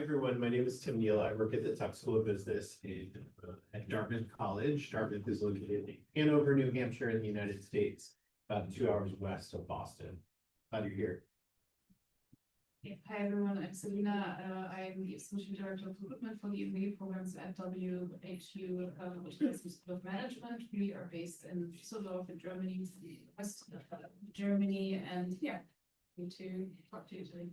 everyone. My name is Tim Neal. I work at the Tuck School of Business at Dartmouth College. Dartmouth is located in Hanover, New Hampshire in the United States, about 2 hours west of Boston. Glad you're here. Hi everyone, I'm Selina. I'm the Associate Director of Recruitment for the MBA programs at WHU, which is the School of Management. We are based in Düsseldorf in Germany, west of Germany, and yeah, need to talk to you today.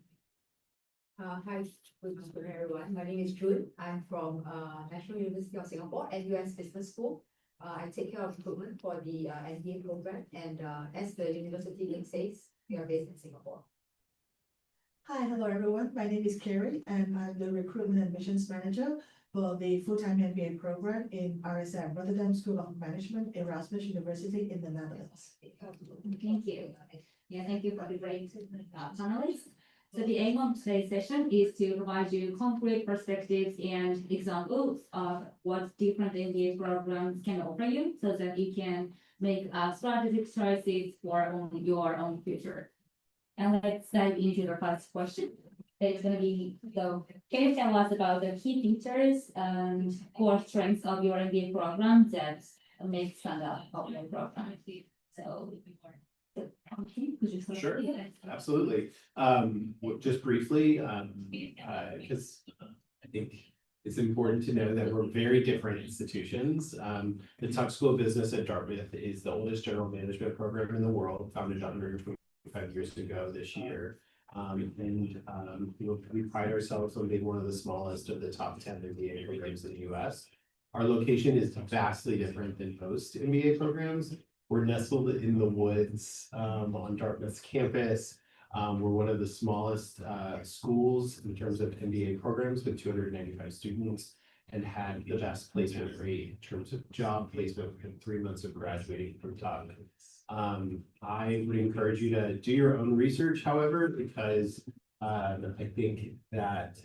Hi, good afternoon, everyone. My name is June. I'm from National University of Singapore and US Business School. I take care of recruitment for the MBA program, and as the university name says, we are based in Singapore. Hi, hello everyone. My name is Carrie, and I'm the Recruitment Admissions Manager for the full-time MBA program in RSM, Rotterdam School of Management, Erasmus University in the Netherlands. Thank you. Yeah, thank you for the great panelists. So the aim of today's session is to provide you concrete perspectives and examples of what different MBA programs can offer you so that you can make strategic choices for your own future. And let's dive into the first question. It's going to be, so can you tell us about the key features and core strengths of your MBA program that make stand out of your program? So, Sure, absolutely. Just briefly, because I think it's important to know that we're very different institutions. The Tuck School of Business at Dartmouth is the oldest general management program in the world, founded 125 years ago this year. We pride ourselves on being one of the smallest of the top 10 MBA programs in the US. Our location is vastly different than most MBA programs. We're nestled in the woods on Dartmouth's campus. We're one of the smallest schools in terms of MBA programs with 295 students, and had the best placement rate in terms of job placement within 3 months of graduating from Tuck. I would encourage you to do your own research, however, because I think that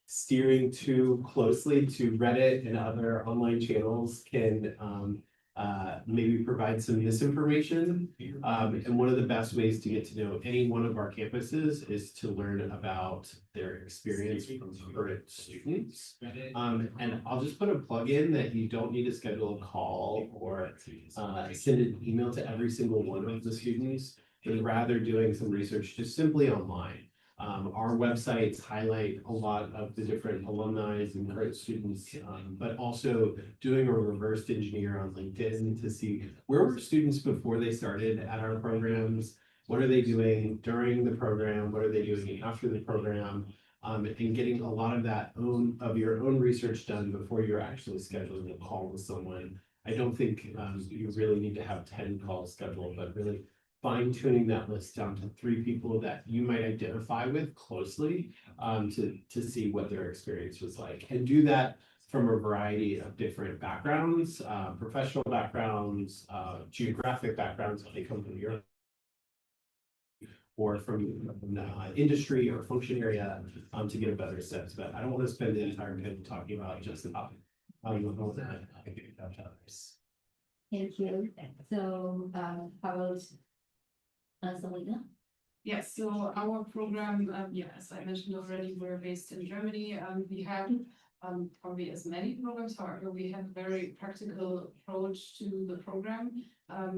steering too closely to Reddit and other online channels can maybe provide some misinformation. And one of the best ways to get to know any one of our campuses is to learn about their experience from current students. And I'll just put a plug in that you don't need to schedule a call or send an email to every single one of the students, but rather doing some research just simply online. Our websites highlight a lot of the different alumni and current students, but also doing a reverse engineer on LinkedIn to see where were students before they started at our programs, what are they doing during the program, what are they doing after the program, and getting a lot of that your own research done before you're actually scheduling a call with someone. I don't think you really need to have 10 calls scheduled, but really fine-tuning that list down to 3 people that you might identify with closely to see what their experience was like, and do that from a variety of different backgrounds, professional backgrounds, geographic backgrounds, if they come from Europe, or from industry or function area, to get a better sense. But I don't want to spend the entire time talking about just the topic. Thank you. So, how about Selina? Yes, so our program, as I mentioned already, we're based in Germany. We have probably as many programs, however, we have a very practical approach to the program.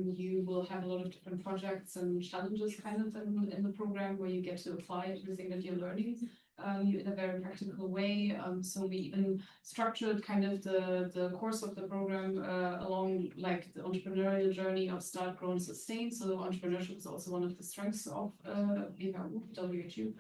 You will have a lot of different projects and challenges kind of in the program where you get to apply everything that you're learning in a very practical way. So we even structured kind of the course of the program along like the entrepreneurial journey of start, grow, and sustain. So entrepreneurship is also one of the strengths of WHU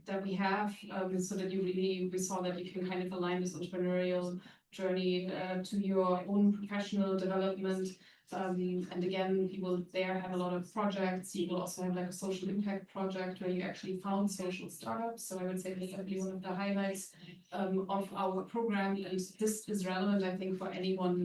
that we have, so that we saw that you can kind of align this entrepreneurial journey to your own professional development. And again, you will there have a lot of projects. You will also have like a social impact project where you actually found social startups. So I would say this is definitely one of the highlights of our program. And this is relevant, I think, for anyone,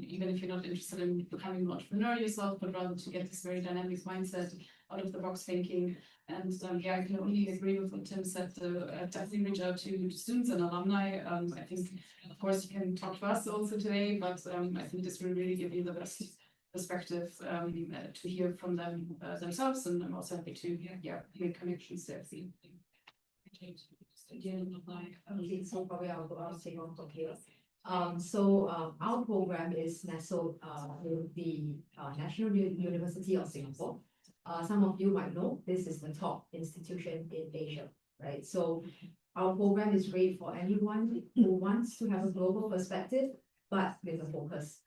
even if you're not interested in becoming an entrepreneur yourself, but rather to get this very dynamic mindset, out of the box thinking. And I can only agree with what Tim said. Definitely reach out to students and alumni. I think, of course, you can talk to us also today, but I think this will really give you the best perspective to hear from them themselves, and I'm also happy to make connections there. Okay, so probably I'll take on from here. Our program is nestled with the National University of Singapore. Some of you might know this is the top institution in Asia, right? So our program is great for anyone who wants to have a global perspective, but with a focus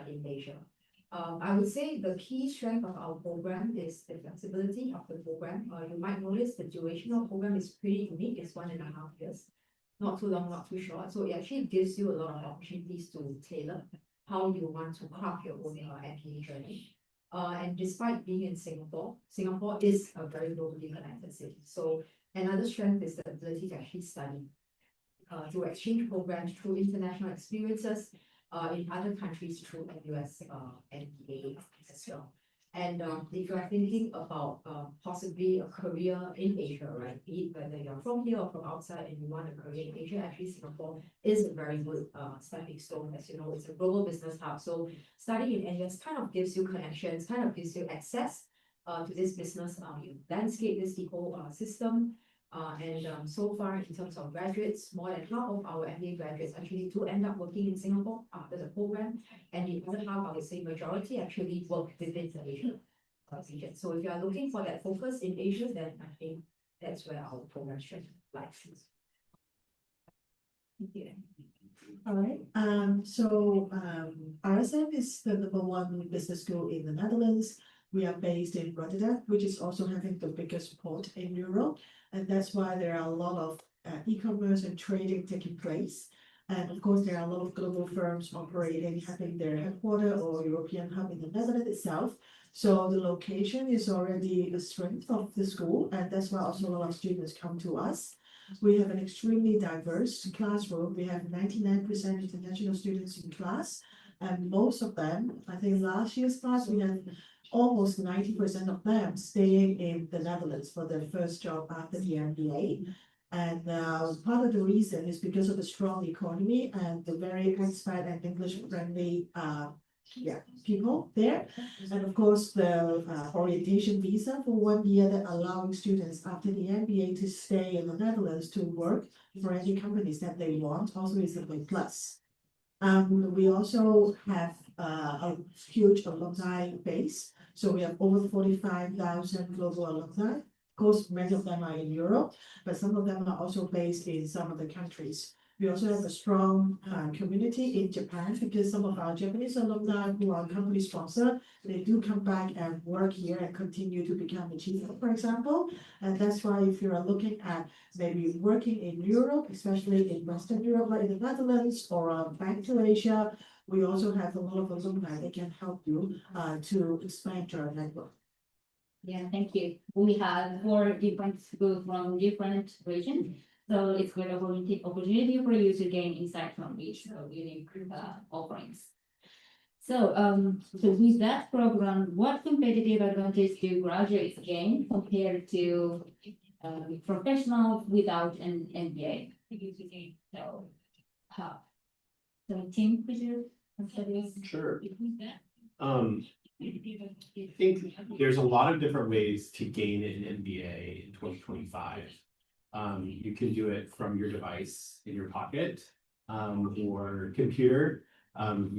in Asia. I would say the key strength of our program is the flexibility of the program. You might notice the duration of the program is pretty unique. It's 1.5 years. Not too long, not too short. So it actually gives you a lot of opportunities to tailor how you want to craft your own MBA journey. And despite being in Singapore, Singapore is a very globally connected city. So another strength is the ability to actually study, to exchange programs through international experiences in other countries through NUS MBA as well. And if you are thinking about possibly a career in Asia, right? Be it whether you're from here or from outside and you want a career in Asia, actually Singapore is a very good stepping stone. As you know, it's a global business hub. So studying in NUS kind of gives you connections, kind of gives you access to this business landscape, this ecosystem. And so far, in terms of graduates, more than half of our MBA graduates actually do end up working in Singapore after the program. And the other half, I would say majority actually work within the Asia region. So if you are looking for that focus in Asia, then I think that's where our program strength lies. Thank you. All right, RSM is the #1 business school in the Netherlands. We are based in Rotterdam, which is also having the biggest port in Europe. And that's why there are a lot of e-commerce and trading taking place. And of course, there are a lot of global firms operating, having their headquarters or European hub in the Netherlands itself. So the location is already a strength of the school. And that's why also a lot of students come to us. We have an extremely diverse classroom. We have 99% international students in class. And most of them, I think last year's class, we had almost 90% of them staying in the Netherlands for their first job after the MBA. And part of the reason is because of the strong economy and the very expat and English-friendly people there. And of course, the orientation visa for 1 year that allowing students after the MBA to stay in the Netherlands to work for any companies that they want also is a big plus. We also have a huge alumni base. So we have over 45,000 global alumni. Of course, many of them are in Europe, but some of them are also based in some of the countries. We also have a strong community in Japan because some of our Japanese alumni who are company sponsored, they do come back and work here and continue to become a chief, for example. And that's why if you are looking at maybe working in Europe, especially in Western Europe, like in the Netherlands or back to Asia, we also have a lot of alumni that can help you to expand your network. Yeah, thank you. We have 4 different schools from different regions. So it's great opportunity for you to gain insight from each unique offerings. So with that program, what competitive advantage do graduates gain compared to professionals without an MBA? So Tim, could you answer this? Sure. I think there's a lot of different ways to gain an MBA in 2025. You can do it from your device in your pocket or computer.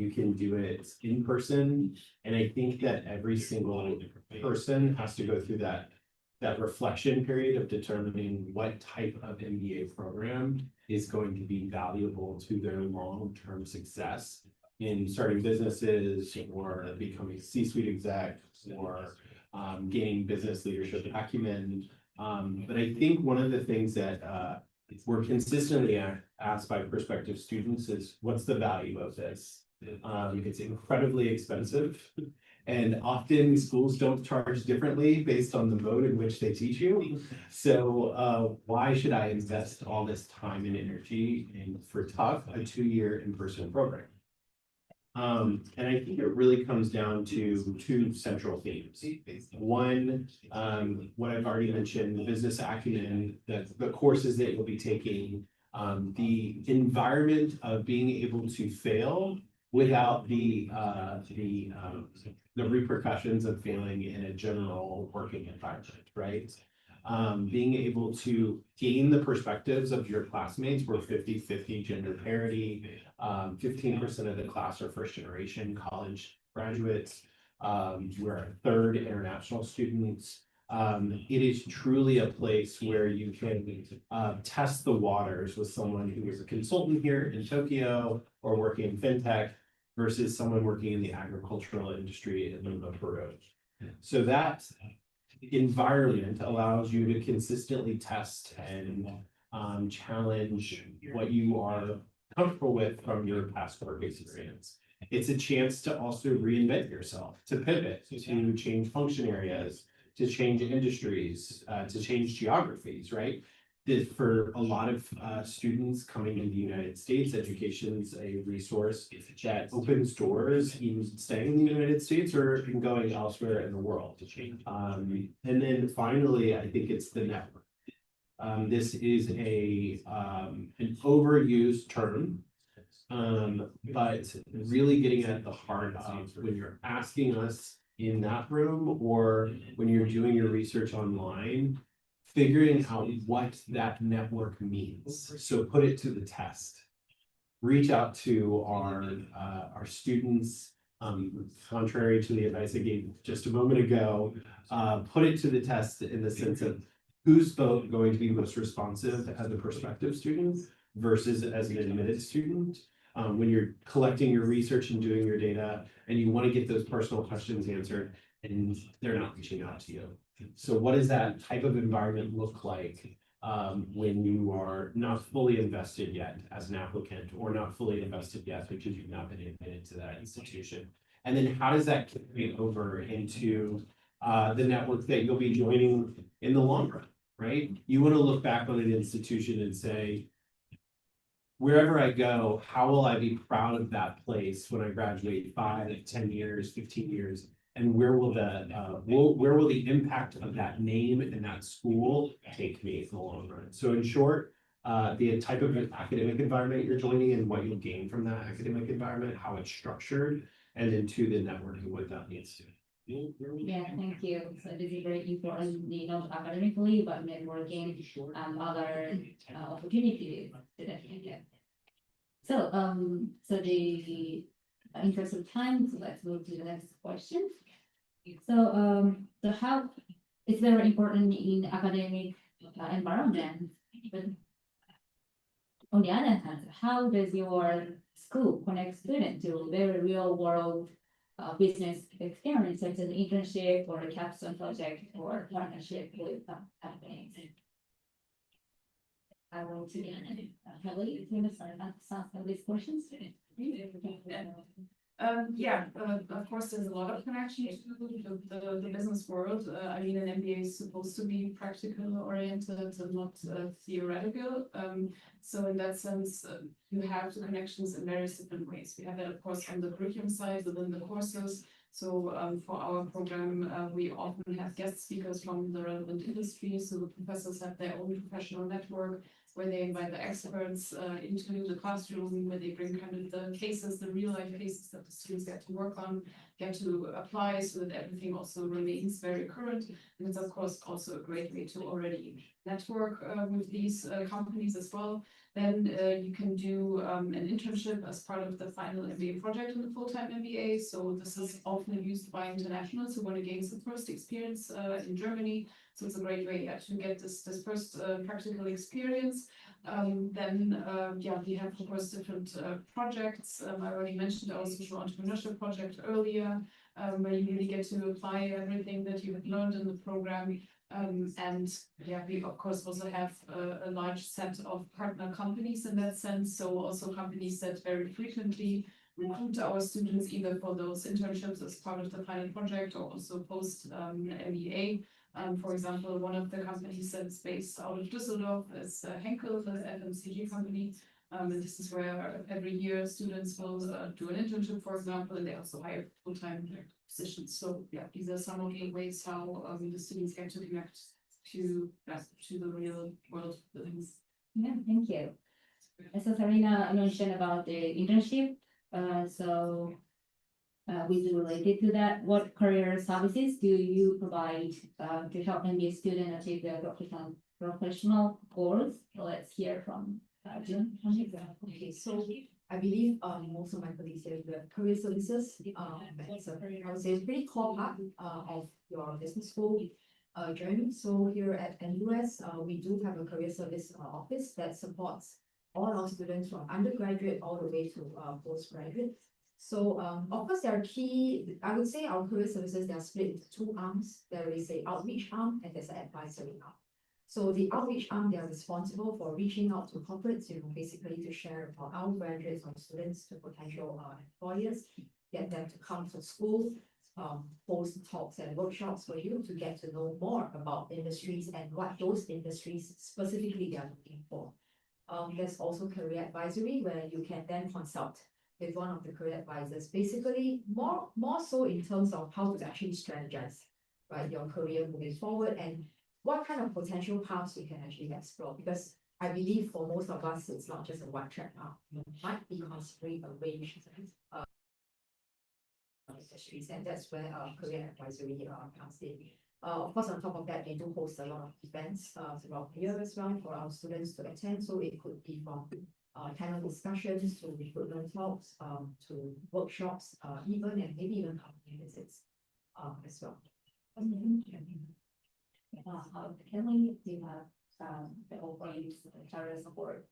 You can do it in person. And I think that every single person has to go through that reflection period of determining what type of MBA program is going to be valuable to their long-term success in starting businesses or becoming C-suite execs or gaining business leadership acumen. But I think one of the things that we're consistently asked by prospective students is, what's the value of this? It's incredibly expensive. And often schools don't charge differently based on the mode in which they teach you. So why should I invest all this time and energy for Tuck, a 2-year in-person program? And I think it really comes down to 2 central themes. One, what I've already mentioned, the business acumen, the courses that you'll be taking, the environment of being able to fail without the repercussions of failing in a general working environment, right? being able to gain the perspectives of your classmates. We're 50-50 gender parity. 15% of the class are first generation college graduates. We're a third international students. It is truly a place where you can test the waters with someone who is a consultant here in Tokyo or working in fintech versus someone working in the agricultural industry in Lima, Peru. So that environment allows you to consistently test and challenge what you are comfortable with from your past work experience. It's a chance to also reinvent yourself, to pivot, to change function areas, to change industries, to change geographies, right? For a lot of students coming to the United States, education's a resource that opens doors in staying in the United States or in going elsewhere in the world. And then finally, I think it's the network. This is an overused term, but really getting at the heart of when you're asking us in that room or when you're doing your research online, figuring out what that network means. So put it to the test. Reach out to our students, contrary to the advice I gave just a moment ago, put it to the test in the sense of who's both going to be most responsive as a prospective student versus as an admitted student. When you're collecting your research and doing your data and you want to get those personal questions answered and they're not reaching out to you. So what does that type of environment look like when you are not fully invested yet as an applicant or not fully invested yet because you've not been admitted to that institution? And then how does that carry over into the network that you'll be joining in the long run, right? You want to look back on an institution and say, wherever I go, how will I be proud of that place when I graduate 5, 10 years, 15 years? And where will the impact of that name and that school take me in the long run? So in short, the type of academic environment you're joining and what you'll gain from that academic environment, how it's structured, and then to the networking, what that means to. Yeah, thank you. So this is very important, not academically, but networking and other opportunities that you get. So, so the interest of time, so let's move to the next question. So, how it's very important in academic environment, but on the other hand, how does your school connect students to very real world business experience, such as an internship or a capstone project or partnership with companies? I will begin. Kelly, if you want to start some of these questions. Yeah, of course, there's a lot of connection to the business world. I mean, an MBA is supposed to be practical oriented and not theoretical. So in that sense, you have the connections in various different ways. We have that, of course, on the curriculum side within the courses. So for our program, we often have guest speakers from the relevant industry. So the professors have their own professional network where they invite the experts into the classroom, where they bring kind of the cases, the real life cases that the students get to work on, get to apply so that everything also remains very current. And it's of course also a great way to already network with these companies as well. Then you can do an internship as part of the final MBA project in the full-time MBA. So this is often used by internationals who want to gain some first experience in Germany. So it's a great way to get this first practical experience. Then we have of course different projects. I already mentioned our social entrepreneurship project earlier, where you really get to apply everything that you have learned in the program. We of course also have a large set of partner companies in that sense. So also companies that very frequently recruit our students either for those internships as part of the final project or also post MBA. For example, one of the companies that's based out of Düsseldorf is Henkel, the FMCG company. And this is where every year students will do an internship, for example, and they also hire full-time positions. So yeah, these are some of the ways how the students get to connect to the real world buildings. Yeah, thank you. So Sarina mentioned about the internship. So with related to that, what career services do you provide to help MBA students achieve their professional goals? So let's hear from June. Okay, so I believe most of my colleagues here the career services it's a I would say pretty core part of your business school journey. So here at NUS, we do have a career service office that supports all our students from undergraduate all the way to postgraduate. So of course there are I would say our career services, they are split into two arms. There is a outreach arm and there's an advisory arm. So the outreach arm, they are responsible for reaching out to corporates, basically to share about our graduates or students to potential employers, get them to come to school, host talks and workshops for you to get to know more about industries and what those industries specifically they are looking for. There's also career advisory where you can then consult with one of the career advisors, basically more so in terms of how to actually strategize, right, your career moving forward and what kind of potential paths you can actually explore. Because I believe for most of us, it's not just a one-track path. You might be considering a range of industries, and that's where career advisory comes in. Of course, on top of that, they do host a lot of events throughout the year as well for our students to attend. So it could be from panel discussions to recruitment talks to workshops, even and maybe even company visits as well. Kelly, do you have the overall career support?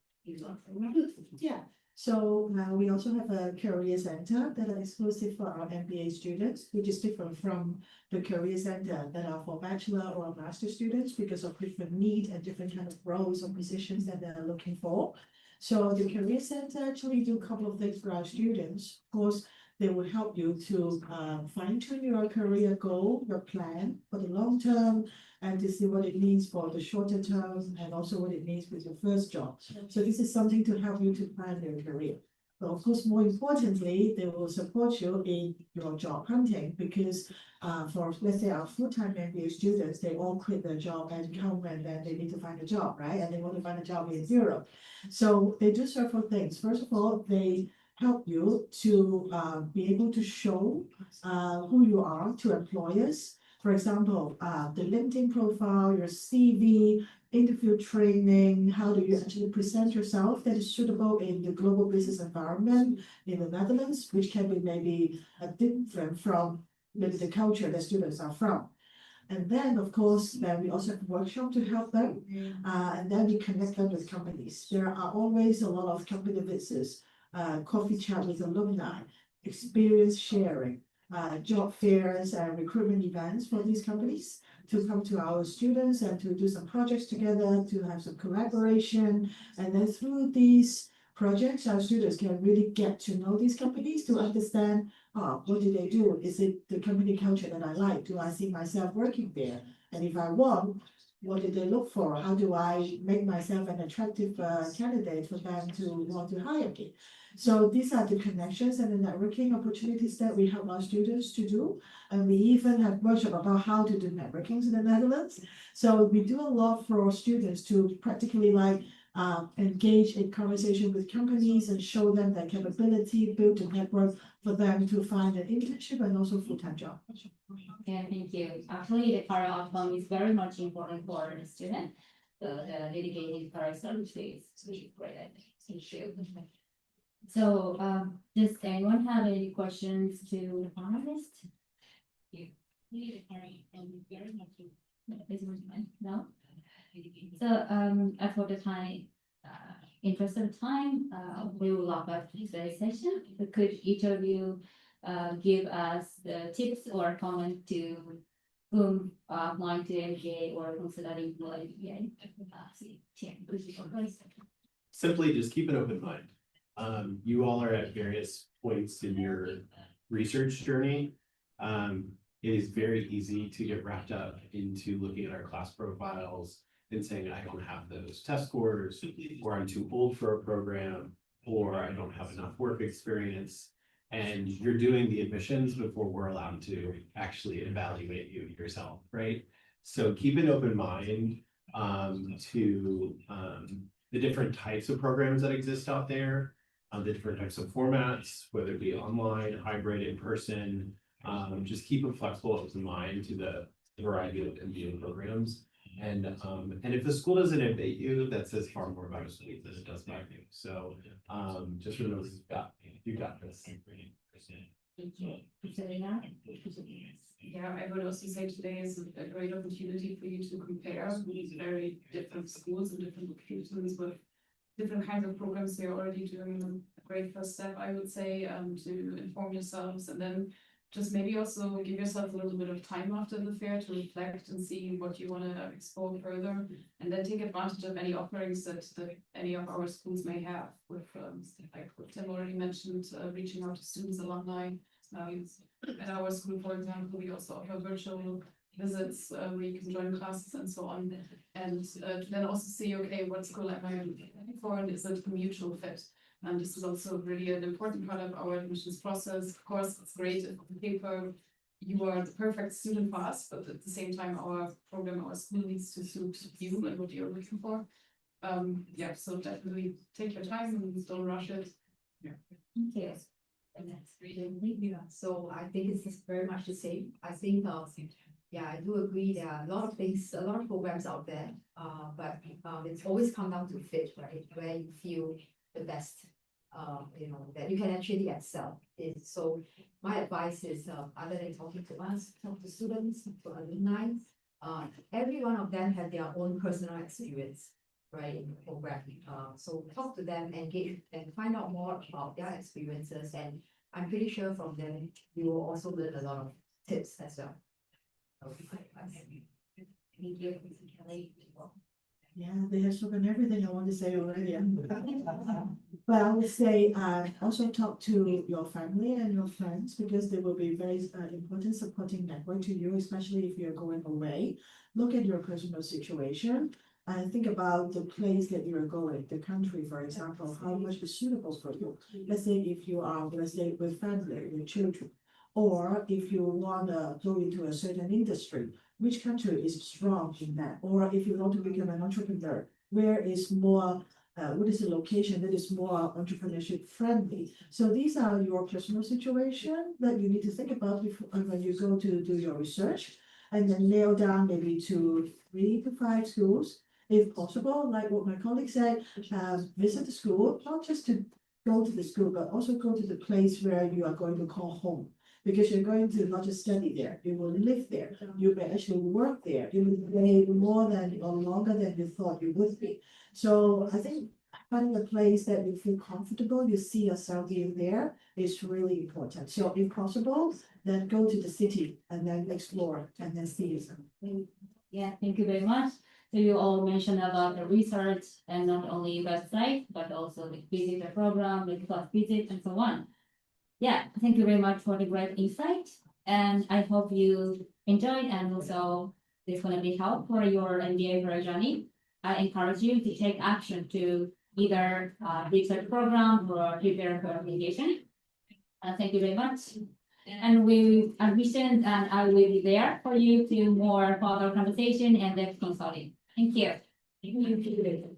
Yeah, so we also have a career center that are exclusive for our MBA students, which is different from the career center that are for bachelor or master students because of different needs and different kind of roles or positions that they're looking for. So the career center actually do a couple of things for our students. Of course, they will help you to fine-tune your career goal, your plan for the long term, and to see what it means for the shorter term, and also what it means with your first job. So this is something to help you to plan your career. But of course, more importantly, they will support you in your job hunting because for, let's say, our full-time MBA students, they all quit their job and come and then they need to find a job, right? And they want to find a job in Europe. So they do several things. First of all, they help you to be able to show who you are to employers. For example, the LinkedIn profile, your CV, interview training, how do you actually present yourself that is suitable in the global business environment in the Netherlands, which can be maybe different from maybe the culture that students are from. And then, of course, then we also have a workshop to help them, and then we connect them with companies. There are always a lot of company visits, coffee chat with alumni, experience sharing, job fairs and recruitment events for these companies to come to our students and to do some projects together, to have some collaboration. And then through these projects, our students can really get to know these companies to understand, what do they do? Is it the company culture that I like? Do I see myself working there? And if I want, what do they look for? How do I make myself an attractive candidate for them to want to hire me? So these are the connections and the networking opportunities that we help our students to do. And we even have workshop about how to do networking in the Netherlands. So we do a lot for students to practically engage in conversation with companies and show them their capability, build a network for them to find an internship and also full-time job. Yeah, thank you. Actually, the career outcome is very much important for the student. The dedicated career services is great. Thank you. So, does anyone have any questions to the panelists? No? So, as for the time, interest of time, we will wrap up today's session. Could each of you give us the tips or comment to whom applying to MBA or considering MBA? Simply just keep an open mind. You all are at various points in your research journey. It is very easy to get wrapped up into looking at our class profiles and saying, I don't have those test scores, or I'm too old for a program, or I don't have enough work experience. And you're doing the admissions before we're allowed to actually evaluate you yourself, right? So keep an open mind to the different types of programs that exist out there. the different types of formats, whether it be online, hybrid, in person. Just keep a flexible open mind to the variety of MBA programs. And if the school doesn't invite you, that says far more about a school than it does about you. So just remember you got this. Yeah, I would also say today is a great opportunity for you to compare these very different schools and different locations with different kinds of programs. You're already doing a great first step, I would say, to inform yourselves, and then just maybe also give yourself a little bit of time after the fair to reflect and see what you want to explore further, and then take advantage of any offerings that any of our schools may have with, like what Tim already mentioned, reaching out to students, alumni. At our school, for example, we also offer virtual visits where you can join classes and so on, and then also see, okay, what school am I looking for, and is it a mutual fit? And this is also really an important part of our admissions process. Of course, it's great if on paper you are the perfect student for us, but at the same time, our program, our school needs to suit you and what you're looking for. Yeah, so definitely take your time and don't rush it. Thank you. And that's really, so I think it's just very much the same. I think, yeah, I do agree there are a lot of things, a lot of programs out there, but it's always come down to fit, right? Where you feel the best, that you can actually excel. So my advice is, other than talking to us, talk to students, to alumni, every one of them have their own personal experience, right, in the program. So talk to them, engage, and find out more about their experiences, and I'm pretty sure from them you will also learn a lot of tips as well. Thank you, Kelly. Yeah, they have spoken everything I want to say already. But I would say, also talk to your family and your friends, because they will be very important supporting network to you, especially if you're going away. Look at your personal situation and think about the place that you're going, the country, for example, how much is suitable for you. Let's say if you are, let's say, with family, with children, or if you want to go into a certain industry, which country is strong in that? Or if you want to become an entrepreneur, where is more, what is the location that is more entrepreneurship friendly? So these are your personal situation that you need to think about before, when you go to do your research, and then nail down maybe to 3 to 5 schools, if possible, like what my colleague said, visit the school, not just to go to the school, but also go to the place where you are going to call home. Because you're going to not just study there, you will live there, you may actually work there, you will stay more than or longer than you thought you would be. So I think finding a place that you feel comfortable, you see yourself being there is really important. So if possible, then go to the city and then explore and then see yourself. Yeah, thank you very much. So you all mentioned about the research and not only website, but also the visit the program, the class visit, and so on. Yeah, thank you very much for the great insight, and I hope you enjoyed, and also this going to be help for your MBA career journey. I encourage you to take action to either research program or prepare for application. Thank you very much. And we admissions, and I will be there for you to more further conversation and then consulting. Thank you. Thank you.